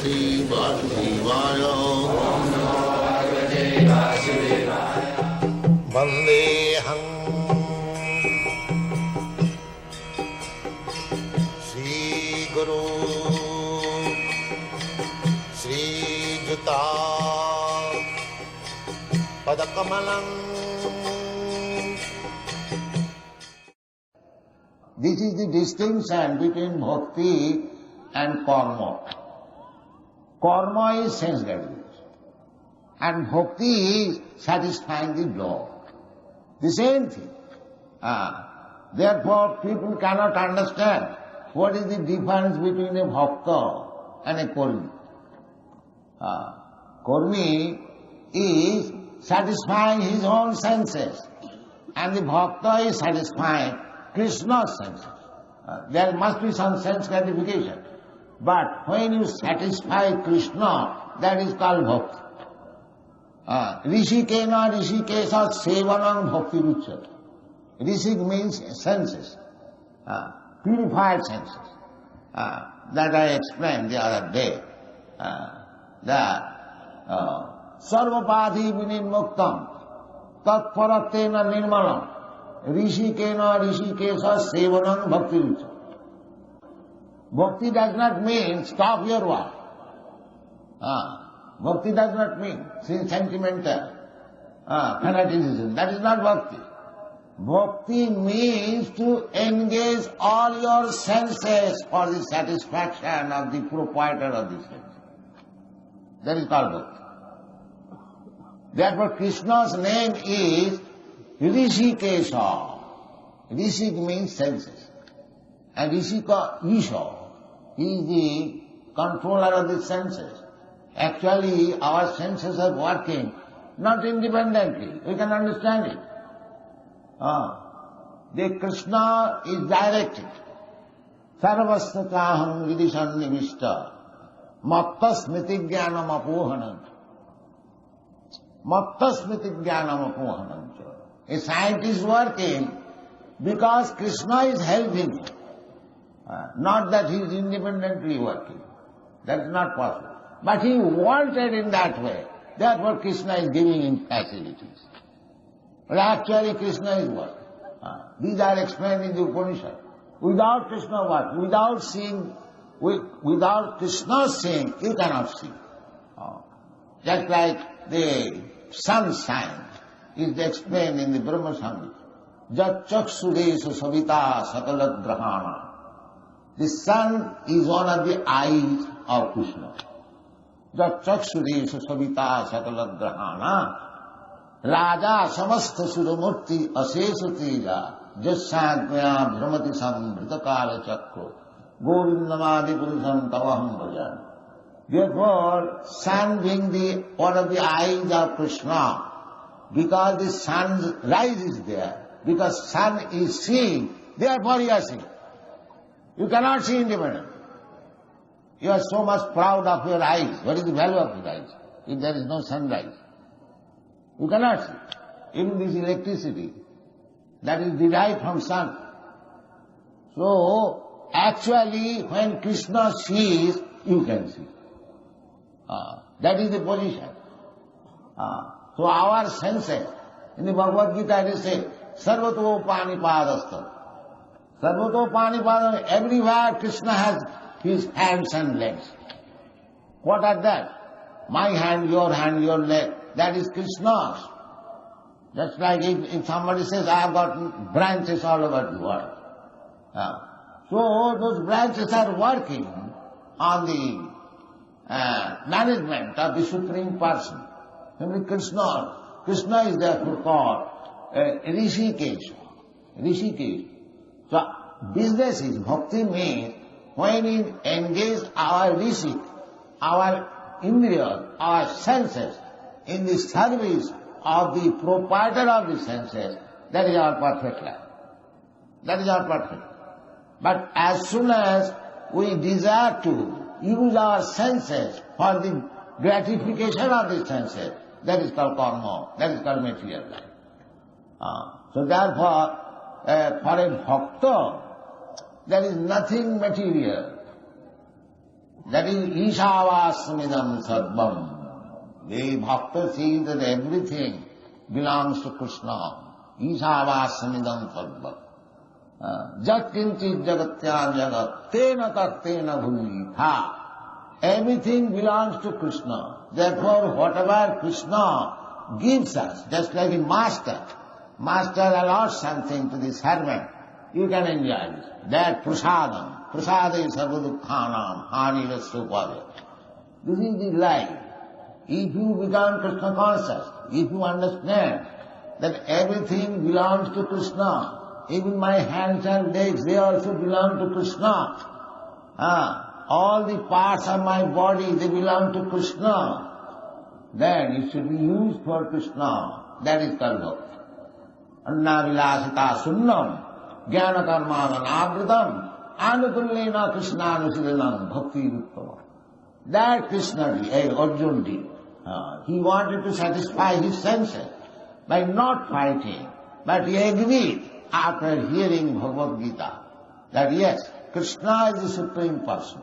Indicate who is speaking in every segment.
Speaker 1: Bhagavate Vasudevaya.
Speaker 2: Om Namo Bhagavate Vasudevaya.
Speaker 1: Vandeham Sri Guru Sri Juta Padakamalam. This is the distinction between bhakti and karma. Karma is sense gratification, and bhakti is satisfying the Lord. The same thing. Therefore, people cannot understand what is the difference between a bhakta and a karmi. Karmi is satisfying his own senses, and the bhakta is satisfying Krishna's senses. There must be some sense gratification. But when you satisfy Krishna, that is called bhakti. Rishikena rishikesa sevanam bhakti ruchyate. Rishik means senses, purified senses. That I explained the other day. That sarvapadhi vinimuktam tatparatena nirmalam rishikena rishikesa sevanam bhakti ruchyate. Bhakti does not mean stop your work. Bhakti does not mean sentimental fanaticism. That is not bhakti. Bhakti means to engage all your senses for the satisfaction of the proprietor of the senses. That is called bhakti. Therefore Krishna's name is Rishikesha. Rishik means senses. And Rishika, Isha, he is the controller of the senses. Actually, our senses are working not independently. We can understand it. The Krishna is directed. Sarvasnataham vidishan nivishta mattasmiti jnanam apohanam. Mattasmiti jnanam apohanam. A scientist working because Krishna is helping him. Not that he is independently working. That is not possible. But he wanted in that way. Therefore Krishna is giving him facilities. But actually Krishna is working. These are explained in the Upanishad. Without Krishna what? Without seeing, without Krishna seeing, you cannot see. Just like the sun sign is explained in the Brahma Samhita. Jat chakshudesha savita sakalat grahana. The sun is one of the eyes of Krishna. Jat chakshudesha savita sakalat grahana. Raja samastha suramurti asesa teja jasyadmaya bhramati sambritakala chakro govindamadi purusham tavaham bhajan. Therefore, sun being the one of the eyes of Krishna, because the sun's rise is there, because sun is seeing, therefore you are seeing. You cannot see independently. You are so much proud of your eyes. What is the value of your eyes if there is no sunrise? You cannot see. Even this electricity, that is derived from sun. So, actually, when Krishna sees, you can see. That is the position. So our senses, in the Bhagavad-gita it is said, Sarvato Panipadastha. Sarvato Panipadastha, everywhere Krishna has his hands and legs. What are that? My hand, your leg, that is Krishna's. Just like if somebody says, I have got branches all over the world. So those branches are working on the management of the Supreme Person. Simply Krishna is therefore called Rishikesh. So business is, bhakti means when we engage our Rishik, our indriyas, our senses in the service of the proprietor of the senses, that is our perfect life. That is our perfect life. But as soon as we desire to use our senses for the gratification of the senses, that is called karma, that is called material life. So therefore, for a bhakta, there is nothing material. That is Ishavasmidam Sarvam. The Bhakta sees that everything belongs to Krishna. Ishavasmidam Sarvam. Jat kinchit jagatya jagat tena tat tena bhulitha. Everything belongs to Krishna. Therefore, whatever Krishna gives us, just like a master allots something to the servant, you can enjoy it. That prasadam. Prasada is sarvadukhanam, hanila supada. This is the life. If you become Krishna conscious, if you understand that everything belongs to Krishna, even my hands and legs, they also belong to Krishna. All the parts of my body, they belong to Krishna. Then it should be used for Krishna. That is called bhakti. Anna vilasita sunnam, jnana karma vanavritam, anukullena Krishna anusidanam bhakti uttama. That Krishna did, Arjuna did. He wanted to satisfy his senses by not fighting, but he agreed after hearing Bhagavad-gita that yes, Krishna is the Supreme Person.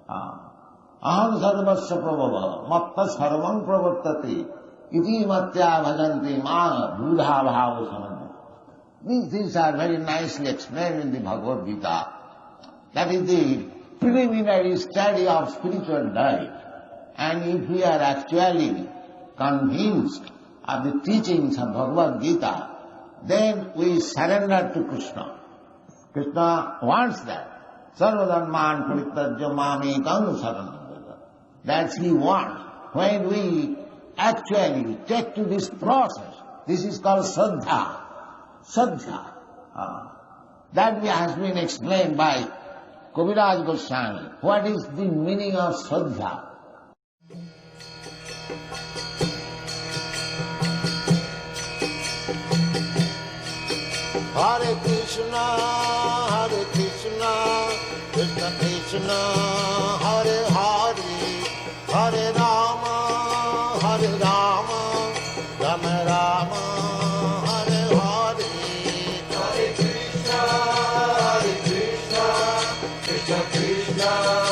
Speaker 1: Aham sarvasya prabhava, matta sarvam pravartate, iti matya bhajanti ma buddha bhava samadhi. These things are very nicely explained in the Bhagavad-gita. That is the preliminary study of spiritual life. And if we are actually convinced of the teachings of Bhagavad-gita, then we surrender to Krishna. Krishna wants that. Sarvadharman parityajya mamekam saranam. That's he wants. When we actually take to this process, this is called sadhya. Sadhya. That has been explained by Kaviraj Goswami. What is the meaning of sadhya? Hare Krishna, Krishna Krishna, Hare Hare, Hare Rama, Rama Rama, Hare Hare.
Speaker 2: Hare Krishna, Krishna Krishna.